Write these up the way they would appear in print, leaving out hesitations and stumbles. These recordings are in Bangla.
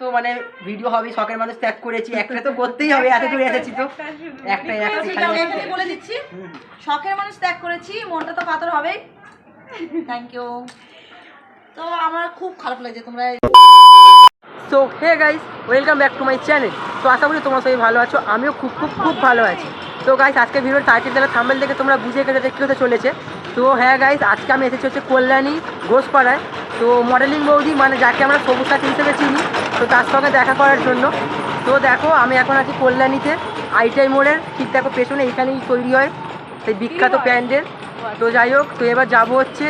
তো মানে ভিডিও হবে শখের মানুষ ত্যাগ করেছি, একটা তো করতেই হবে, এত দূরে এসেছি তো একটা বলে দিচ্ছি, শখের মানুষ ত্যাগ করেছি, মনটা তো পাথর হবেই। Thank you. তো আমার খুব খারাপ লাগছে তোমরা। So hey guys, welcome back to my channel. তো আশা করি তোমরা সবাই ভালো আছো, আমিও খুব খুব খুব ভালো আছি। তো গাইস আজকে ভিডিওর টাইটেল দেখে থাম্বনেল দেখে তোমরা বুঝে গেছে কী হতে চলেছে। তো হ্যাঁ গাইস, আজকে আমি এসেছি হচ্ছে কল্যাণী ঘোষপাড়ায়। তো মডেলিং বৌদি মানে যাকে আমরা সবুজ সাথী হিসেবে চিনি, তো তার সঙ্গে দেখা করার জন্য। তো দেখো আমি এখন আছি কল্যাণীতে আইটিআই মোড়ের ঠিক দেখো পেছনে, এইখানেই তৈরি হয় সেই বিখ্যাত প্যান্ডেল। তো যাই হোক, তো এবার যাবো হচ্ছে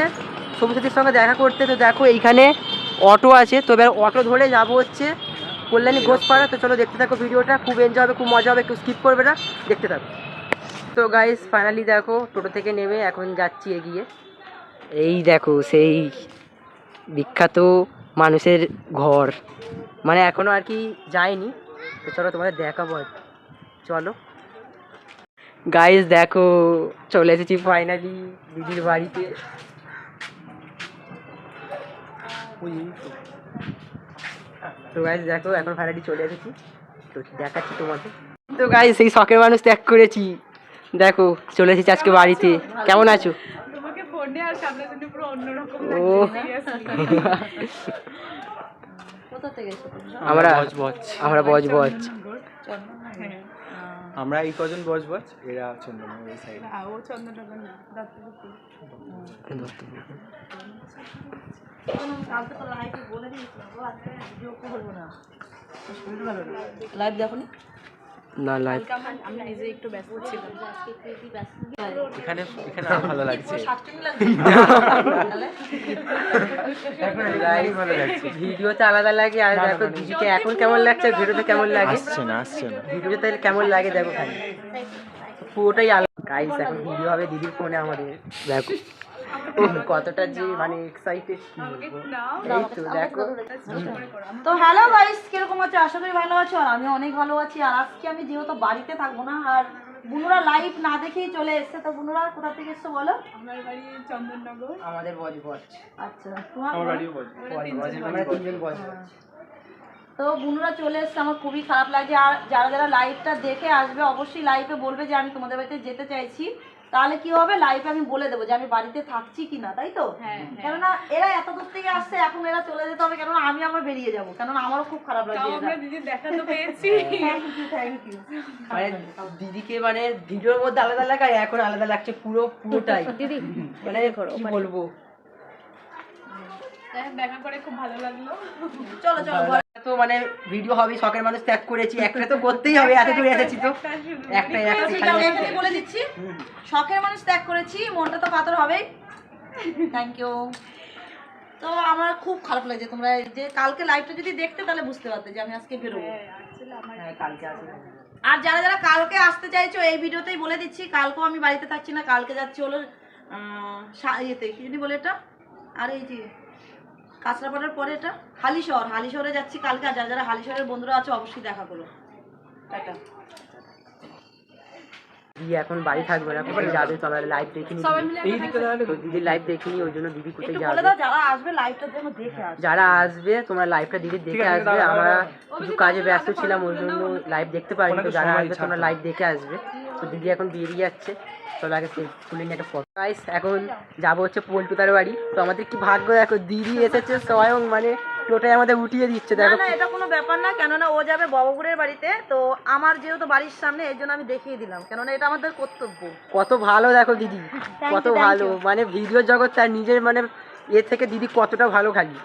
সবুজ সাথীর সঙ্গে দেখা করতে। তো দেখো এইখানে অটো আছে, তো এবার অটো ধরে যাবো হচ্ছে কল্যাণী ঘোষপাড়া। তো চলো দেখতে থাকো ভিডিওটা, খুব এনজয় হবে, খুব মজা হবে, কেউ স্কিপ করবে না, দেখতে থাকো। তো গাইস ফাইনালি দেখো টোটো থেকে নেমে এখন যাচ্ছি এগিয়ে। এই দেখো সেই বিখ্যাত মানুষের ঘর, মানে এখনও আর কি যায়নি। তো চলো তোমাদের দেখাবো, চলো গাইস দেখো চলে এসেছি ফাইনালি দিদির বাড়িতে। তো গাইস দেখো এখন ফাইনালি চলে এসেছি, তো দেখাচ্ছি তোমাকে। তো গাইস সেই শখের মানুষ ত্যাগ করেছি, দেখো চলে এসেছি আজকে বাড়িতে। কেমন আছো? ও আমরা বজ বজ, আমরা এই কজন বজ বজ, এরা চন্দননগর এই সাইডে। ও চন্দননগর লাইভ দেখো না লাইভ আমি নিজে একটু ব্যস্ত ছিলাম। এখানে এখানে ভালো লাগছে, ভালো লাগছে। ভিডিওতে আলাদা লাগে আর দেখো দিদিকে এখন কেমন লাগছে, ভিডিওতে কেমন লাগে আসছে না ভিডিওতে কেমন লাগে দেখো, খালি পুরোটাই আলাদা। গাইস এখন ভিডিও হবে দিদির ফোনে আমাদের, দেখো কতটা যে মানে এক্সাইটেড কি বলবো। এই তো দেখো। তো হ্যালো গাইস, কিরকম আছো? আশা করি ভালো আছো, আর আমি অনেক ভালো আছি। আর আজকে আমি যেহেতু বাড়িতে থাকবো না, আর বুনুরা লাইভ না দেখেই চলে এসছে। তো বুনুরা কোথা থেকে এসছো বলো? আমার বাড়ি চন্দননগর। আমাদের বজ বজ। আচ্ছা, তোমার আমার বাড়িও বজ, আমরা তিনজন বজ। তো বুনুরা চলে এসছে, আমার খুবই খারাপ লাগছে। আর যারা যারা লাইভটা দেখে আসবে অবশ্যই লাইভে বলবে যে আমি তোমাদের বাড়িতে যেতে চাইছি। তাহলে কি হবে, লাইভে আমি বলে দেবো যে আমি বাড়িতে থাকছি কিনা, তাই তো? কেননা এরা এত দূর থেকে আসছে, এখন এরা চলে যেতে হবে, কেননা আমি আবার বেরিয়ে যাবো, কেননা আমারও খুব খারাপ লাগছে। দিদির দেখা তো পেয়েছি। Thank you. মানে দিদিকে মানে ভিডিওর মধ্যে আলাদা লাগে আর এখন আলাদা লাগছে পুরোটাই দিদি, মানে কি বলবো, দেখা করে খুব ভালো লাগলো। চলো চলো। তো মানে ভিডিও হবে শখের মানুষ ত্যাগ করেছি, একটা তো করতেই হবে, এত দূরে এসেছি তো একটা বলে দিচ্ছি, শখের মানুষ ত্যাগ করেছি, মনটা তো পাথর হবেই। Thank you. তো আমার খুব খারাপ লাগছে, তোমরা যে কালকে লাইভটা যদি দেখতে তাহলে বুঝতে পারতে যে আমি আজকে বেরোবো। কালকে আসবে। আর যারা যারা কালকে আসতে চাইছো এই ভিডিওতেই বলে দিচ্ছি, কালকেও আমি বাড়িতে থাকছি না, কালকে যাচ্ছি হলো ইয়েতে কি যদি বলে এটা, আর এই যে কাঁচরাপাড়ার পরে এটা হালিশহরে যাচ্ছি কালকে। আর যারা যারা হালিশহরের বন্ধুরা আছে অবশ্যই দেখা করো। টাটা। দিদি এখন বাড়ি থাকবে না, কোথায় যাবে তো আমরা লাইভ দেখিনি, দিদির লাইভ দেখিনি, ওই জন্য দিদি কোথায় যাবে। যারা আসবে লাইভটা যেন দেখে আসবে, যারা আসবে তোমরা লাইভটা দিদি দেখে আসবে। আমরা কিছু কাজে ব্যস্ত ছিলাম ওই জন্য লাইভ দেখতে পারিনি। তো যারা আসবে তোমরা লাইভ দেখে আসবে। তো দিদি এখন বেরিয়ে যাচ্ছে, চলো আগে তুলে নিয়ে একটা ফটো। গাইস এখন যাবো হচ্ছে পল্টুদার বাড়ি। তো আমাদের কি ভাগ্য, দেখো দিদি এসেছে স্বয়ং, মানে টোটাই আমাদের উঠিয়ে দিচ্ছে। দেখো না এটা কোনো ব্যাপার না, কেননা ও যাবে বাবুপুরের বাড়িতে। তো আমার যেহেতু বাড়ির সামনে, এই জন্য আমি দেখিয়ে দিলাম, কেননা এটা আমাদের কর্তব্য। কত ভালো দেখো দিদি, কত ভালো, মানে ভিডিও জগৎ তার নিজের মানে এ থেকে দিদি কতটা ভালো খালি।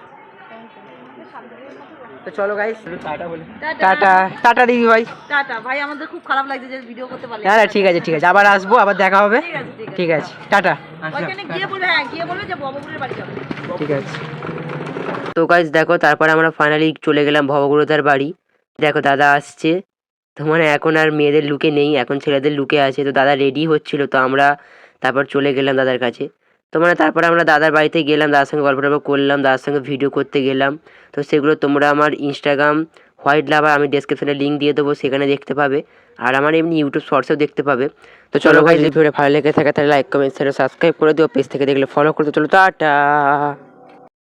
তো চলো গাইস টাটা বলি, টাটা টাটা দিদি ভাই, টাটা ভাই। আমাদের খুব খারাপ লাগছে যে ভিডিও করতে পারলে। হ্যাঁ ঠিক আছে আবার আসবো, আবার দেখা হবে। ঠিক আছে টাটা। ওইখানে গিয়ে বলবে, হ্যাঁ গিয়ে বলবে যে বাবুপুরের বাড়ি যাবে। ঠিক আছে। তো গাইস দেখো তারপরে আমরা ফাইনালি চলে গেলাম ভবগুরুদার বাড়ি। দেখো দাদা আসছে, তো মানে এখন আর মেয়েদের লুকে নেই, এখন ছেলেদের লুকে আছে। তো দাদা রেডি হচ্ছিল, তো আমরা তারপর চলে গেলাম দাদার কাছে। তো মানে তারপরে আমরা দাদার বাড়িতে গেলাম, দাদার সঙ্গে গল্প টল্প করলাম, দাদার সঙ্গে ভিডিও করতে গেলাম। তো সেগুলো তোমরা আমার ইনস্টাগ্রাম হোয়াইট লাভার, আমি ডেসক্রিপশনে লিঙ্ক দিয়ে দেবো, সেখানে দেখতে পাবে। আর আমার এমনি ইউটিউব শর্টসেও দেখতে পাবে। তো চলো ভাই, যদি ভিডিও ভালো লেগে থাকে তাহলে লাইক কমেন্ট শেয়ার সাবস্ক্রাইব করে দিও, পেজ থেকে দেখলে ফলো করতে। চলো টাটা।